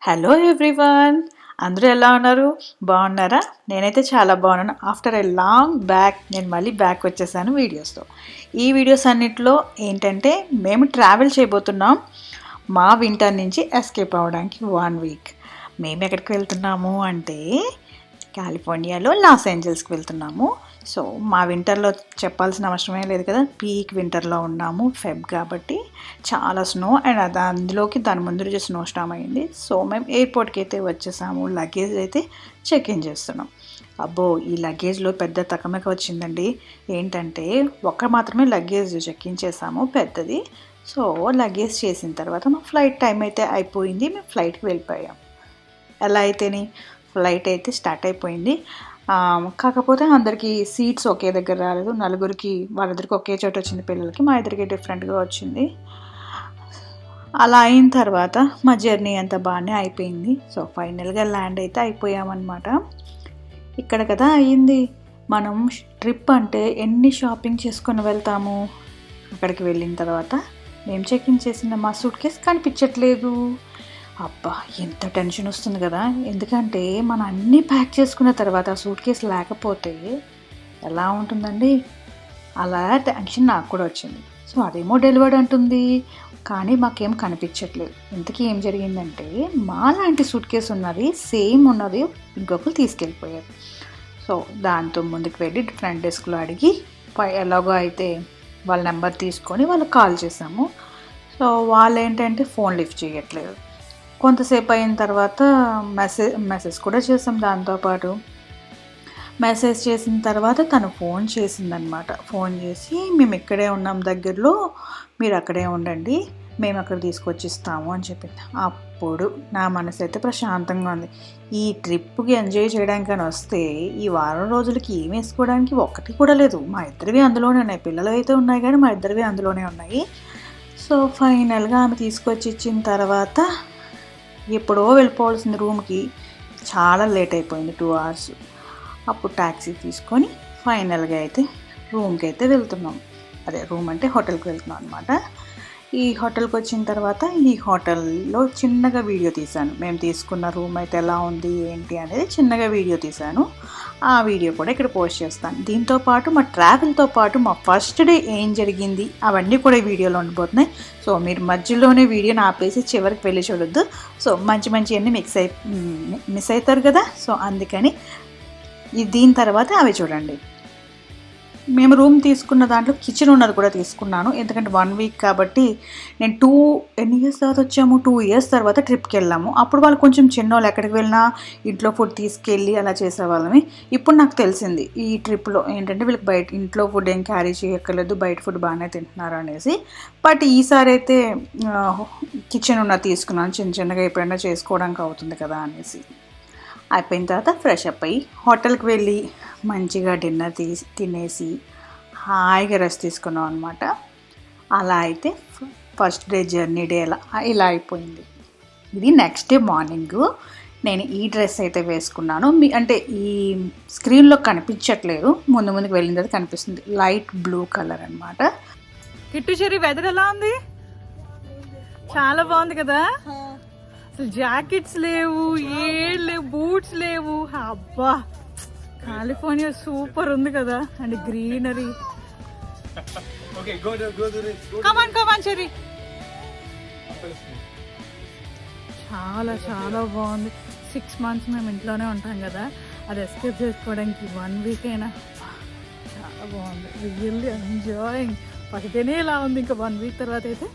Hello everyone, అందరూ ఎలా ఉన్నారు? బాగున్నారా? నేనైతే చాలా బాగున్నాను. ఆఫ్టర్ ఎ లాంగ్ బ్యాక్ నేను మళ్ళీ బ్యాక్ వచ్చేసాను వీడియోస్తో. ఈ వీడియోస్ అన్నిటిలో ఏంటంటే మేము ట్రావెల్ చేయబోతున్నాం మా వింటర్ నుంచి ఎస్కేప్ అవ్వడానికి 1 వీక్. మేము ఎక్కడికి వెళ్తున్నాము అంటే కాలిఫోర్నియాలో లాస్ ఏంజల్స్కి వెళ్తున్నాము. సో మా వింటర్లో చెప్పాల్సిన అవసరమే లేదు కదా, పీక్ వింటర్లో ఉన్నాము, ఫెబ్ కాబట్టి చాలా స్నో. అండ్ అది అందులోకి దాని ముందు రోజు స్నో స్టామ్ అయింది. సో మేము ఎయిర్పోర్ట్కి అయితే వచ్చేసాము. లగేజ్ అయితే చెక్ ఇన్ చేస్తున్నాం. అబ్బో, ఈ లగేజ్లో పెద్ద తకమక వచ్చిందండి. ఏంటంటే మాత్రమే లగేజ్ చెక్ ఇన్ చేసాము, పెద్దది. సో లగేజ్ చేసిన తర్వాత మా ఫ్లైట్ టైం అయితే అయిపోయింది. మేము ఫ్లైట్కి వెళ్ళిపోయాం. ఎలా అయితేని ఫ్లైట్ అయితే స్టార్ట్ అయిపోయింది. కాకపోతే అందరికీ సీట్స్ ఒకే దగ్గర రాలేదు. నలుగురికి వాళ్ళిద్దరికి ఒకే చోట వచ్చింది, పిల్లలకి. మా ఇద్దరికి డిఫరెంట్గా వచ్చింది. అలా అయిన తర్వాత మా జర్నీ అంతా బాగానే అయిపోయింది. సో ఫైనల్గా ల్యాండ్ అయితే అయిపోయామన్నమాట. ఇక్కడ కదా అయ్యింది. మనం ట్రిప్ అంటే ఎన్ని షాపింగ్ చేసుకొని వెళ్తాము. అక్కడికి వెళ్ళిన తర్వాత మేము చెక్ ఇన్ చేసిన మా సూట్ కేస్ కనిపించట్లేదు. అబ్బా, ఎంత టెన్షన్ వస్తుంది కదా. ఎందుకంటే మనం అన్నీ ప్యాక్ చేసుకున్న తర్వాత సూట్ కేసు లేకపోతే ఎలా ఉంటుందండి. అలా టెన్షన్ నాకు కూడా వచ్చింది. సో అదేమో డెలివర్డ్ అంటుంది, కానీ మాకేం కనిపించట్లేదు. ఇంతకీ ఏం జరిగిందంటే మా లాంటి సూట్ కేసు ఉన్నది, సేమ్ ఉన్నది ఇంకొకరు తీసుకెళ్ళిపోయారు. సో దాంతో ముందుకు వెళ్ళి ఫ్రంట్ డెస్క్లో అడిగి ఎలాగో అయితే వాళ్ళ నెంబర్ తీసుకొని వాళ్ళకి కాల్ చేసాము. సో వాళ్ళు ఏంటంటే ఫోన్ లిఫ్ట్ చేయట్లేదు. కొంతసేపు అయిన తర్వాత మెసేజ్ కూడా చేసాం. దాంతోపాటు మెసేజ్ చేసిన తర్వాత తను ఫోన్ చేసిందనమాట. ఫోన్ చేసి మేము ఇక్కడే ఉన్నాం దగ్గరలో, మీరు అక్కడే ఉండండి, మేము అక్కడ తీసుకొచ్చి ఇస్తాము అని చెప్పింది. అప్పుడు నా మనసు అయితే ప్రశాంతంగా ఉంది. ఈ ట్రిప్కి ఎంజాయ్ చేయడానికని వస్తే ఈ వారం రోజులకి ఏం వేసుకోవడానికి ఒక్కటి కూడా లేదు. మా ఇద్దరివి అందులోనే ఉన్నాయి. పిల్లలు అయితే ఉన్నాయి కానీ మా ఇద్దరివి అందులోనే ఉన్నాయి. సో ఫైనల్గా ఆమె తీసుకొచ్చి ఇచ్చిన తర్వాత ఎప్పుడో వెళ్ళిపోవాల్సిన రూమ్కి చాలా లేట్ అయిపోయింది, 2 hours. అప్పుడు ట్యాక్సీ తీసుకొని ఫైనల్గా అయితే రూమ్కి అయితే వెళ్తున్నాం. అదే రూమ్ అంటే హోటల్కి వెళ్తున్నాం అనమాట. ఈ హోటల్కి వచ్చిన తర్వాత ఈ హోటల్లో చిన్నగా వీడియో తీశాను. మేము తీసుకున్న రూమ్ అయితే ఎలా ఉంది ఏంటి అనేది చిన్నగా వీడియో తీశాను. ఆ వీడియో కూడా ఇక్కడ పోస్ట్ చేస్తాను. దీంతోపాటు మా ట్రావెల్తో పాటు మా ఫస్ట్ డే ఏం జరిగింది అవన్నీ కూడా వీడియోలో ఉండిపోతున్నాయి. సో మీరు మధ్యలోనే వీడియోని ఆపేసి చివరికి వెళ్ళి చూడొద్దు. సో మంచి అన్నీ మిస్ అవుతారు కదా. సో అందుకని దీని తర్వాత అవి చూడండి. మేము రూమ్ తీసుకున్న దాంట్లో కిచెన్ ఉన్నది కూడా తీసుకున్నాను. ఎందుకంటే 1 week కాబట్టి నేను ఎన్ని ఇయర్స్ తర్వాత వచ్చాము, 2 years తర్వాత ట్రిప్కి వెళ్ళాము. అప్పుడు వాళ్ళు కొంచెం చిన్నోళ్ళు, ఎక్కడికి వెళ్ళినా ఇంట్లో ఫుడ్ తీసుకెళ్ళి అలా చేసేవాళ్ళని. ఇప్పుడు నాకు తెలిసింది ఈ ట్రిప్లో ఏంటంటే వీళ్ళకి బయట ఇంట్లో ఫుడ్ ఏం క్యారీ చేయక్కర్లేదు, బయట ఫుడ్ బాగానే తింటున్నారు అనేసి. బట్ ఈసారి అయితే కిచెన్ ఉన్నది తీసుకున్నాను, చిన్నగా ఎప్పుడైనా చేసుకోవడానికి అవుతుంది కదా అనేసి. అయిపోయిన తర్వాత ఫ్రెష్ అప్ అయ్యి హోటల్కి వెళ్ళి మంచిగా డిన్నర్ తినేసి హాయిగా రెస్ట్ తీసుకున్నాం అనమాట. అలా అయితే ఫస్ట్ డే జర్నీ డే ఇలా అయిపోయింది. ఇది నెక్స్ట్ డే మార్నింగు. నేను ఈ డ్రెస్ అయితే వేసుకున్నాను. అంటే ఈ స్క్రీన్లో కనిపించట్లేదు, ముందుకు వెళ్ళిన తర్వాత కనిపిస్తుంది. లైట్ బ్లూ కలర్ అనమాట. కిట్టు చెరి, వెదర్ ఎలా ఉంది? చాలా బాగుంది కదా. అసలు జాకెట్స్ లేవు, లేవు, బూట్స్ లేవు. అబ్బా, కాలిఫోర్నియా సూపర్ ఉంది కదా. And greenery. కమాన్ చెరి. చాలా చాలా బాగుంది. 6 months మేము ఇంట్లోనే ఉంటాం కదా, అది ఎస్కేప్ చేసుకోవడానికి 1 week అయినా చాలా బాగుంది. Really enjoying. పదిహేనే ఇలా ఉంది, ఇంకా 1 week తర్వాత అయితే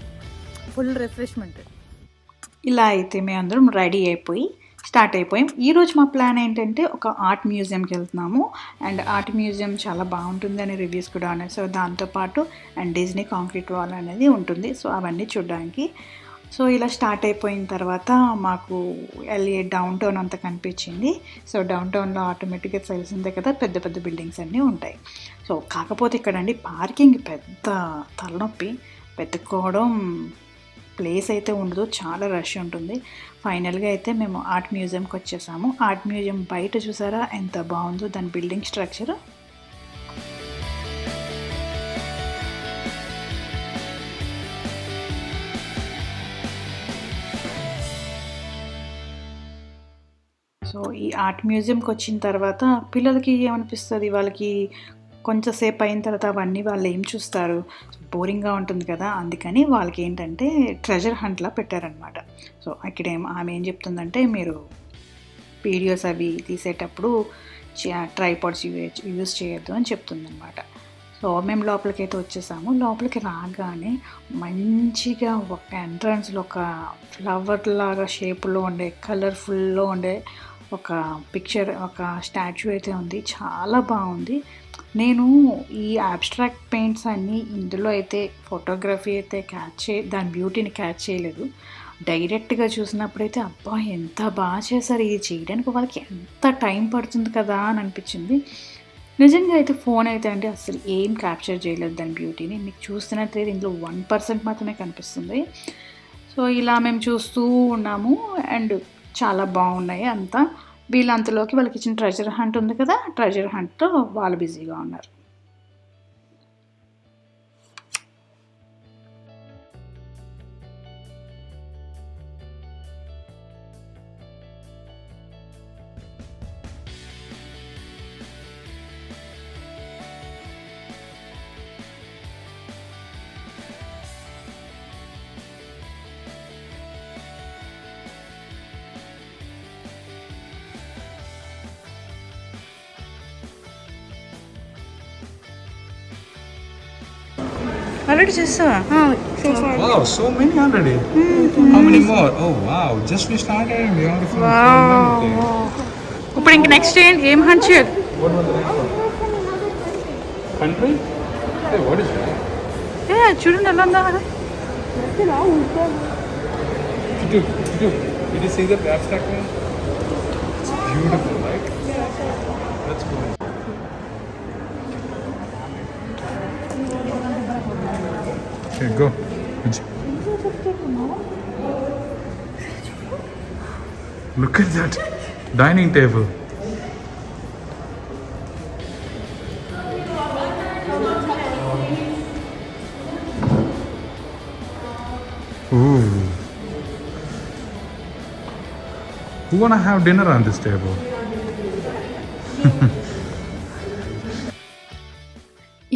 ఫుల్ రిఫ్రెష్మెంట్. ఇలా అయితే మేము అందరం రెడీ అయిపోయి స్టార్ట్ అయిపోయాం. ఈరోజు మా ప్లాన్ ఏంటంటే ఒక ఆర్ట్ మ్యూజియంకి వెళ్తున్నాము. అండ్ ఆర్ట్ మ్యూజియం చాలా బాగుంటుంది అనే రివ్యూస్ కూడా ఉన్నాయి. సో దాంతోపాటు అండ్ డిజ్నీ కాంక్రీట్ వాల్ అనేది ఉంటుంది. సో అవన్నీ చూడడానికి. సో ఇలా స్టార్ట్ అయిపోయిన తర్వాత మాకు LA డౌన్ టౌన్ అంతా కనిపించింది. సో డౌన్ టౌన్లో ఆటోమేటిక్గా తెలిసిందే కదా, పెద్ద పెద్ద బిల్డింగ్స్ అన్నీ ఉంటాయి. సో కాకపోతే ఇక్కడండి పార్కింగ్ పెద్ద తలనొప్పి. వెతుక్కోవడం ప్లేస్ అయితే ఉండదు, చాలా రష్ ఉంటుంది. ఫైనల్గా అయితే మేము ఆర్ట్ మ్యూజియంకి వచ్చేసాము. ఆర్ట్ మ్యూజియం బయట చూసారా ఎంత బాగుందో దాని బిల్డింగ్ స్ట్రక్చర్. సో ఈ ఆర్ట్ మ్యూజియంకి వచ్చిన తర్వాత పిల్లలకి ఏమనిపిస్తుంది, వాళ్ళకి కొంచెంసేపు అయిన తర్వాత అవన్నీ వాళ్ళు ఏం చూస్తారు, బోరింగ్గా ఉంటుంది కదా. అందుకని వాళ్ళకి ఏంటంటే ట్రెజర్ హంట్లా పెట్టారనమాట. సో ఇక్కడ ఆమె ఏం చెప్తుందంటే, మీరు వీడియోస్ అవి తీసేటప్పుడు ట్రైపాడ్స్ యూజ్ చేయొద్దు అని చెప్తుందనమాట. సో మేము లోపలికైతే వచ్చేసాము. లోపలికి రాగానే మంచిగా ఒక ఎంట్రన్స్లో ఒక ఫ్లవర్ లాగా షేప్లో ఉండే, కలర్ఫుల్లో ఉండే ఒక పిక్చర్, ఒక స్టాచ్యూ అయితే ఉంది. చాలా బాగుంది. నేను ఈ అబ్స్ట్రాక్ట్ పెయింట్స్ అన్నీ ఇందులో అయితే ఫోటోగ్రఫీ అయితే దాని బ్యూటీని క్యాచ్ చేయలేదు. డైరెక్ట్గా చూసినప్పుడైతే అబ్బా ఎంత బాగా చేశారు, ఇది చేయడానికి వాళ్ళకి ఎంత టైం పడుతుంది కదా అని అనిపించింది. నిజంగా అయితే ఫోన్ అయితే అంటే అసలు ఏం క్యాప్చర్ చేయలేదు దాని బ్యూటీని. మీకు చూస్తున్నట్లయితే ఇందులో 1% మాత్రమే కనిపిస్తుంది. సో ఇలా మేము చూస్తూ ఉన్నాము అండ్ చాలా బాగున్నాయి అంతా. వీళ్ళంతలోకి వాళ్ళకి ఇచ్చిన ట్రెజర్ హంట్ ఉంది కదా, ట్రెజర్ హంట్తో వాళ్ళు బిజీగా ఉన్నారు. ఆల్రెడీ చేస్తావా? Wow, so many already. How many more? Oh wow, just we started and we are from ఇప్పుడు ఇంక నెక్స్ట్ ఏం హంట్ చేయాలి? What was the next one? Country? Hey, what is that? చూడండి ఎలా ఉందా. Did you see the abstract one? It's beautiful, right? That's cool. Okay, go. Look at that dining table. Ooh. Who wanna have dinner on this table?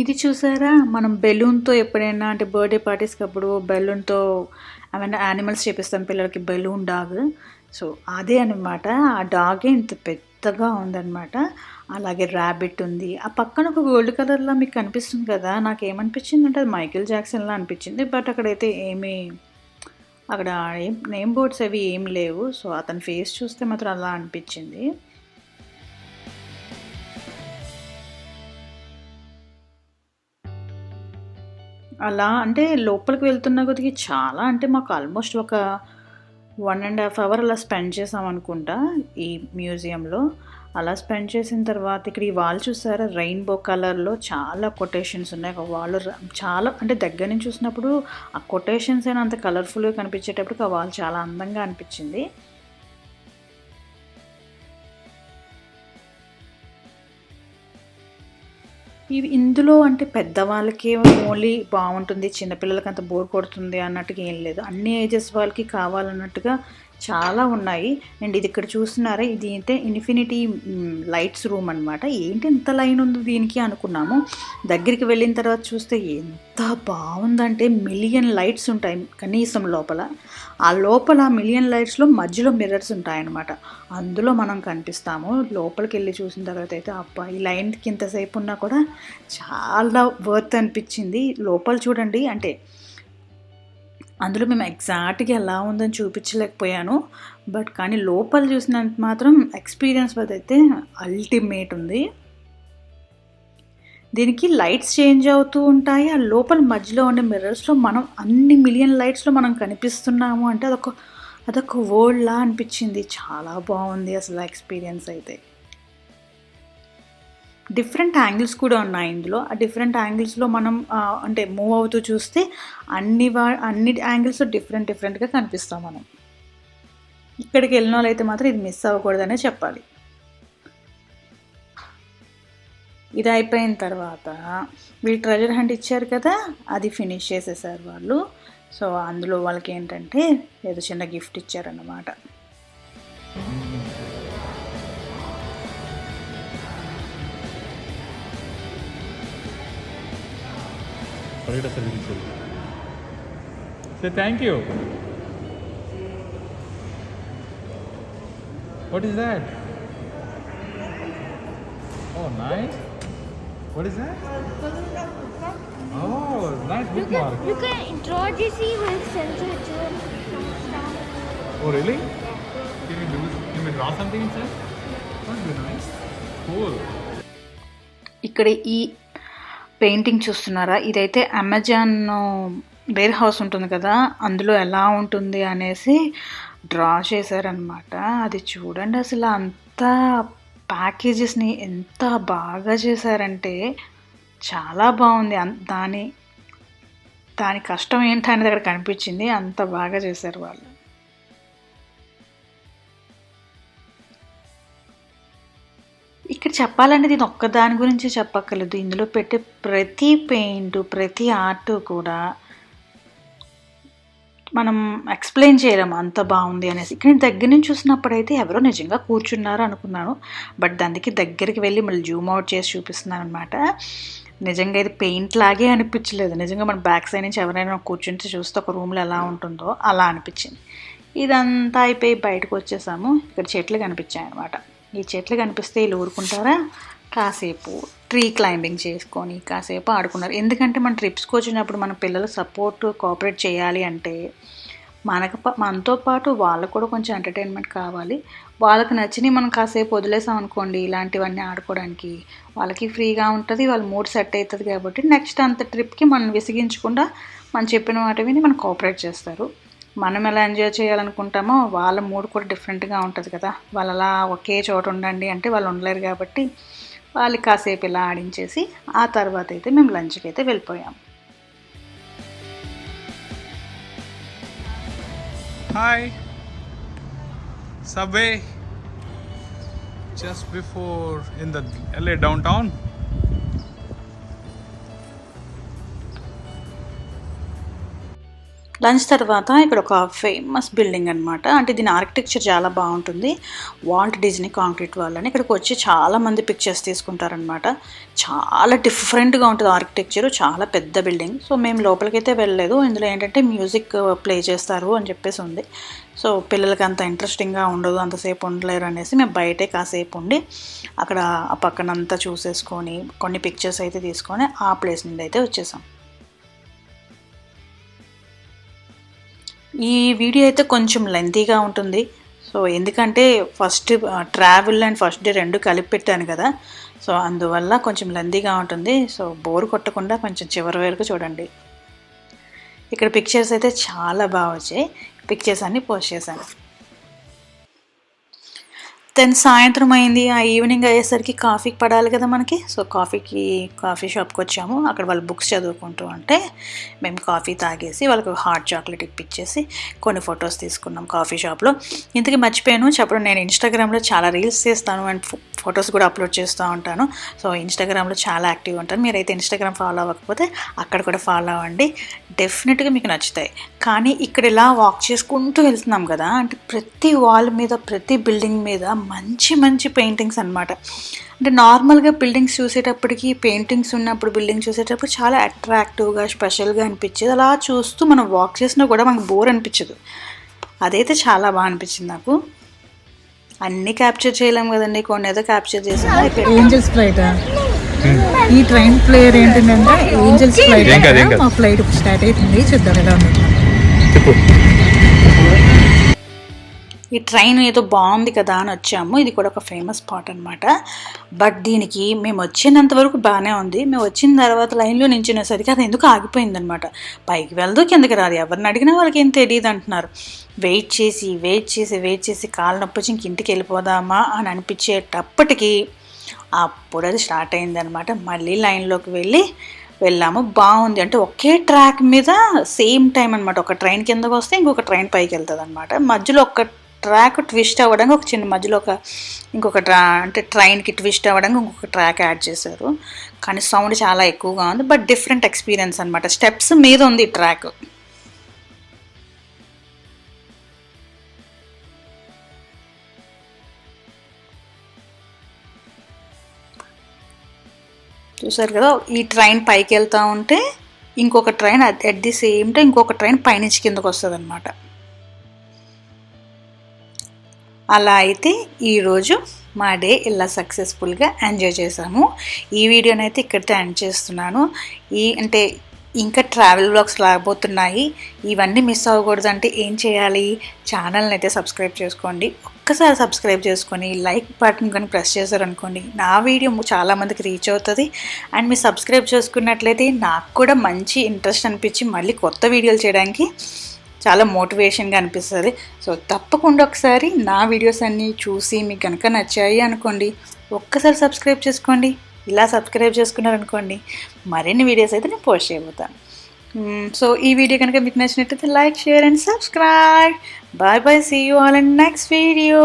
ఇది చూసారా, మనం బెలూన్తో ఎప్పుడైనా అంటే birthday పార్టీస్కి అప్పుడు బెలూన్తో ఏమైనా యానిమల్స్ చేపిస్తాం పిల్లలకి, బెలూన్ డాగ్. సో అదే అనమాట, ఆ డాగే ఇంత పెద్దగా ఉందన్నమాట. అలాగే ర్యాబిట్ ఉంది. ఆ పక్కన ఒక గోల్డ్ కలర్లో మీకు కనిపిస్తుంది కదా, నాకు ఏమనిపించింది అంటే అది మైకేల్ జాక్సన్లా అనిపించింది. బట్ అక్కడైతే అక్కడ నేమ్ బోర్డ్స్ అవి ఏం లేవు. సో అతని ఫేస్ చూస్తే మాత్రం అలా అనిపించింది. అలా అంటే లోపలికి వెళ్తున్న కొద్దికి చాలా, అంటే మాకు ఆల్మోస్ట్ ఒక 1.5 hours అలా స్పెండ్ చేసాం అనుకుంటా ఈ మ్యూజియంలో. అలా స్పెండ్ చేసిన తర్వాత ఇక్కడ ఈ వాల్ చూసారా, రెయిన్బో కలర్లో చాలా కొటేషన్స్ ఉన్నాయి. ఒక వాల్ చాలా అంటే దగ్గర నుంచి చూసినప్పుడు ఆ కొటేషన్స్ అయినా అంత కలర్ఫుల్గా కనిపించేటప్పుడు ఆ వాల్ చాలా అందంగా అనిపించింది. ఇవి ఇందులో అంటే పెద్దవాళ్ళకి ఓన్లీ బాగుంటుంది, చిన్నపిల్లలకి అంత బోర్ కొడుతుంది అన్నట్టుగా ఏం లేదు. అన్ని ఏజెస్ వాళ్ళకి కావాలన్నట్టుగా చాలా ఉన్నాయి. అండ్ ఇది ఇక్కడ చూస్తున్నారా, ఇది అయితే ఇన్ఫినిటీ లైట్స్ రూమ్ అనమాట. ఏంటి ఎంత లైన్ ఉంది దీనికి అనుకున్నాము. దగ్గరికి వెళ్ళిన తర్వాత చూస్తే ఎంత బాగుందంటే మిలియన్ లైట్స్ ఉంటాయి కనీసం లోపల. ఆ లోపల మిలియన్ లైట్స్లో మధ్యలో మిర్రర్స్ ఉంటాయన్నమాట. అందులో మనం కనిపిస్తాము. లోపలికి వెళ్ళి చూసిన తర్వాత అయితే అబ్బా, ఈ లైన్కి ఇంతసేపు ఉన్నా కూడా చాలా వర్త్ అనిపించింది. లోపల చూడండి, అంటే అందులో మేము ఎగ్జాక్ట్గా ఎలా ఉందని చూపించలేకపోయాను. బట్ కానీ లోపల చూసినంత మాత్రం ఎక్స్పీరియన్స్ అయితే అల్టిమేట్ ఉంది. దీనికి లైట్స్ చేంజ్ అవుతూ ఉంటాయి. ఆ లోపల మధ్యలో ఉండే మిర్రర్స్లో మనం అన్ని మిలియన్ లైట్స్లో మనం కనిపిస్తున్నాము అంటే అదొక వరల్డ్లా అనిపించింది. చాలా బాగుంది అసలు ఎక్స్పీరియన్స్ అయితే. డిఫరెంట్ యాంగిల్స్ కూడా ఉన్నాయి ఇందులో. ఆ డిఫరెంట్ యాంగిల్స్లో మనం అంటే మూవ్ అవుతూ చూస్తే అన్ని యాంగిల్స్ డిఫరెంట్గా కనిపిస్తాం మనం. ఇక్కడికి వెళ్ళిన వాళ్ళైతే మాత్రం ఇది మిస్ అవ్వకూడదనే చెప్పాలి. ఇది అయిపోయిన తర్వాత వీళ్ళు ట్రెజర్ హంట్ ఇచ్చారు కదా, అది ఫినిష్ చేసేసారు వాళ్ళు. సో అందులో వాళ్ళకి ఏంటంటే ఏదో చిన్న gift ఇచ్చారన్నమాట. Say thank you. What is that? Oh, nice. What is that? Oh, nice bookmark. You can introduce with sensor. Oh, really? Can we draw something inside? That would be nice. Cool. ఇక్కడ ఈ painting చూస్తున్నారా, ఇదైతే Amazon wear house ఉంటుంది కదా, అందులో ఎలా ఉంటుంది అనేసి డ్రా చేశారనమాట. అది చూడండి, అసలు అంత ప్యాకేజెస్ని ఎంత బాగా చేశారంటే చాలా బాగుంది. దాని కష్టం ఏంటనేది అక్కడ కనిపించింది, అంత బాగా చేశారు వాళ్ళు. ఇక్కడ చెప్పాలంటే దీని ఒక్కదాని గురించి చెప్పక్కర్లేదు, ఇందులో పెట్టే ప్రతి పెయింట్, ప్రతి ఆర్ట్ కూడా మనం ఎక్స్ప్లెయిన్ చేయలేము అంత బాగుంది అనేసి. ఇక్కడ దగ్గర నుంచి చూసినప్పుడైతే ఎవరో నిజంగా కూర్చున్నారు అనుకున్నాను, బట్ దానికి దగ్గరికి వెళ్ళి మళ్ళీ జూమ్ అవుట్ చేసి చూపిస్తున్నాను అనమాట. నిజంగా ఇది పెయింట్ లాగే అనిపించలేదు, నిజంగా మన బ్యాక్ సైడ్ నుంచి ఎవరైనా కూర్చుంటే చూస్తే ఒక రూమ్లో ఎలా ఉంటుందో అలా అనిపించింది. ఇదంతా అయిపోయి బయటకు వచ్చేసాము. ఇక్కడ చెట్లు కనిపించాయి అనమాట. ఈ చెట్లు కనిపిస్తే వీళ్ళు ఊరుకుంటారా, కాసేపు ట్రీ క్లైంబింగ్ చేసుకొని కాసేపు ఆడుకున్నారు. ఎందుకంటే మన ట్రిప్స్కి వచ్చినప్పుడు మన పిల్లలు సపోర్ట్ కోఆపరేట్ చేయాలి అంటే మనతో పాటు వాళ్ళకు కూడా కొంచెం ఎంటర్టైన్మెంట్ కావాలి. వాళ్ళకి నచ్చినవి మనం కాసేపు వదిలేసాం అనుకోండి, ఇలాంటివన్నీ ఆడుకోవడానికి వాళ్ళకి ఫ్రీగా ఉంటుంది, వాళ్ళ మూడ్ సెట్ అవుతుంది. కాబట్టి నెక్స్ట్ అంత ట్రిప్కి మనం విసిగించకుండా మనం చెప్పిన మాట విని మనం కోఆపరేట్ చేస్తారు. మనం ఎలా ఎంజాయ్ చేయాలనుకుంటామో వాళ్ళ మూడ్ కూడా డిఫరెంట్గా ఉంటుంది కదా. వాళ్ళు అలా ఒకే చోట ఉండండి అంటే వాళ్ళు ఉండలేరు. కాబట్టి వాళ్ళకి కాసేపు ఇలా ఆడించేసి ఆ తర్వాత అయితే మేము లంచ్కి అయితే వెళ్ళిపోయాం. Hi. Subway. Just before in the LA downtown. Lunch తర్వాత ఇక్కడ ఒక ఫేమస్ బిల్డింగ్ అనమాట. అంటే దీని ఆర్కిటెక్చర్ చాలా బాగుంటుంది. వాల్ట్ డిజ్నీ కాంక్రీట్ వాల్ అని ఇక్కడికి వచ్చి చాలామంది పిక్చర్స్ తీసుకుంటారనమాట. చాలా డిఫరెంట్గా ఉంటుంది ఆర్కిటెక్చరు, చాలా పెద్ద బిల్డింగ్. సో మేము లోపలికైతే వెళ్ళలేదు, ఇందులో ఏంటంటే మ్యూజిక్ ప్లే చేస్తారు అని చెప్పేసి ఉంది. సో పిల్లలకి అంత ఇంట్రెస్టింగ్గా ఉండదు, అంతసేపు ఉండలేరు అనేసి మేము బయటే కాసేపు ఉండి అక్కడ ఆ పక్కనంతా చూసేసుకొని కొన్ని పిక్చర్స్ అయితే తీసుకొని ఆ ప్లేస్ నుండి అయితే వచ్చేసాం. ఈ వీడియో అయితే కొంచెం లెంతీగా ఉంటుంది. సో ఎందుకంటే first travel and first day రెండు కలిపి పెట్టాను కదా, సో అందువల్ల కొంచెం లెంతీగా ఉంటుంది. సో బోర్ కొట్టకుండా కొంచెం చివరి వరకు చూడండి. ఇక్కడ పిక్చర్స్ అయితే చాలా బాగా వచ్చాయి, పిక్చర్స్ అన్నీ పోస్ట్ చేశాను. దెన్ సాయంత్రం అయింది, ఆ ఈవినింగ్ అయ్యేసరికి కాఫీకి పడాలి కదా మనకి. సో కాఫీ షాప్కి వచ్చాము. అక్కడ వాళ్ళు బుక్స్ చదువుకుంటూ ఉంటే మేము కాఫీ తాగేసి వాళ్ళకి హాట్ చాక్లెట్ ఇప్పించేసి కొన్ని ఫొటోస్ తీసుకున్నాం కాఫీ షాప్లో. ఇంతకీ మర్చిపోయాను చెప్పడం, నేను ఇన్స్టాగ్రామ్లో చాలా రీల్స్ చేస్తాను అండ్ ఫొటోస్ కూడా అప్లోడ్ చేస్తూ ఉంటాను. సో ఇన్స్టాగ్రామ్లో చాలా యాక్టివ్ ఉంటాను. మీరైతే ఇన్స్టాగ్రామ్ ఫాలో అవ్వకపోతే అక్కడ కూడా ఫాలో అవ్వండి, డెఫినెట్గా మీకు నచ్చుతాయి. కానీ ఇక్కడ ఇలా వాక్ చేసుకుంటూ వెళ్తున్నాం కదా, అంటే ప్రతి వాల్ మీద ప్రతి బిల్డింగ్ మీద మంచి మంచి పెయింటింగ్స్ అనమాట. అంటే నార్మల్గా బిల్డింగ్స్ చూసేటప్పటికి పెయింటింగ్స్ ఉన్నప్పుడు బిల్డింగ్ చూసేటప్పుడు చాలా అట్రాక్టివ్గా స్పెషల్గా అనిపించేది. అలా చూస్తూ మనం వాక్ చేసినా కూడా మనకు బోర్ అనిపించదు. అదైతే చాలా బాగా అనిపించింది నాకు. అన్నీ క్యాప్చర్ చేయలేము కదండి, కొన్ని ఏదో క్యాప్చర్ చేసాం. ఏంజల్స్ ఫ్లైట్, ఈ ట్రైన్ ప్లేయర్ ఏంటంటే ఏంజల్స్ ఫ్లైట్. మా ఫ్లైట్ స్టార్ట్ అవుతుంది, చూద్దాం ఎలా ఉంది. ఈ ట్రైన్ ఏదో బాగుంది కదా అని వచ్చాము. ఇది కూడా ఒక ఫేమస్ స్పాట్ అనమాట. బట్ దీనికి మేము వచ్చినంత వరకు బాగానే ఉంది. మేము వచ్చిన తర్వాత లైన్లో నించునేసరికి అది ఎందుకు ఆగిపోయిందనమాట. పైకి వెళ్దు కిందకి రాదు, ఎవరిని అడిగినా వాళ్ళకి ఏం తెలియదు అంటున్నారు. వెయిట్ చేసి కాళ్ళ నొప్పి వచ్చి ఇంటికి వెళ్ళిపోదామా అని అనిపించేటప్పటికి అప్పుడు అది స్టార్ట్ అయిందనమాట. మళ్ళీ లైన్లోకి వెళ్ళాము. బాగుంది, అంటే ఒకే ట్రాక్ మీద సేమ్ టైం అనమాట. ఒక ట్రైన్ కిందకు వస్తే ఇంకొక ట్రైన్ పైకి వెళ్తుంది అనమాట. మధ్యలో ఒక ట్రాక్ ట్విస్ట్ అవ్వడానికి ఒక చిన్న మధ్యలో ఇంకొక అంటే ట్రైన్కి ట్విస్ట్ అవ్వడానికి ఇంకొక ట్రాక్ యాడ్ చేశారు. కానీ సౌండ్ చాలా ఎక్కువగా ఉంది, బట్ డిఫరెంట్ ఎక్స్పీరియన్స్ అనమాట. స్టెప్స్ మీద ఉంది ఈ ట్రాక్. చూసారు కదా, ఈ ట్రైన్ పైకి వెళ్తూ ఉంటే ఇంకొక train at the same time ఇంకొక ట్రైన్ పైనుంచి కిందకు వస్తుంది అనమాట. అలా అయితే ఈరోజు మా డే ఇలా సక్సెస్ఫుల్గా ఎంజాయ్ చేసాము. ఈ వీడియోని అయితే ఇక్కడితో ఎండ్ చేస్తున్నాను. అంటే ఇంకా ట్రావెల్ వ్లాగ్స్ రాబోతున్నాయి. ఇవన్నీ మిస్ అవ్వకూడదు అంటే ఏం చేయాలి, ఛానల్ని అయితే సబ్స్క్రైబ్ చేసుకోండి. ఒక్కసారి సబ్స్క్రైబ్ చేసుకొని లైక్ బటన్ కానీ ప్రెస్ చేశారనుకోండి, నా వీడియో చాలామందికి రీచ్ అవుతుంది. అండ్ మీరు సబ్స్క్రైబ్ చేసుకున్నట్లయితే నాకు కూడా మంచి ఇంట్రెస్ట్ అనిపించి మళ్ళీ కొత్త వీడియోలు చేయడానికి చాలా మోటివేషన్గా అనిపిస్తుంది. సో తప్పకుండా ఒకసారి నా వీడియోస్ అన్నీ చూసి మీకు కనుక నచ్చాయి అనుకోండి, ఒక్కసారి సబ్స్క్రైబ్ చేసుకోండి. ఇలా సబ్స్క్రైబ్ చేసుకున్నారనుకోండి మరిన్ని వీడియోస్ అయితే నేను పోస్ట్ చేయబోతాను. సో ఈ వీడియో కనుక మీకు నచ్చినట్లయితే like, share and subscribe. Bye bye, see you all in next video.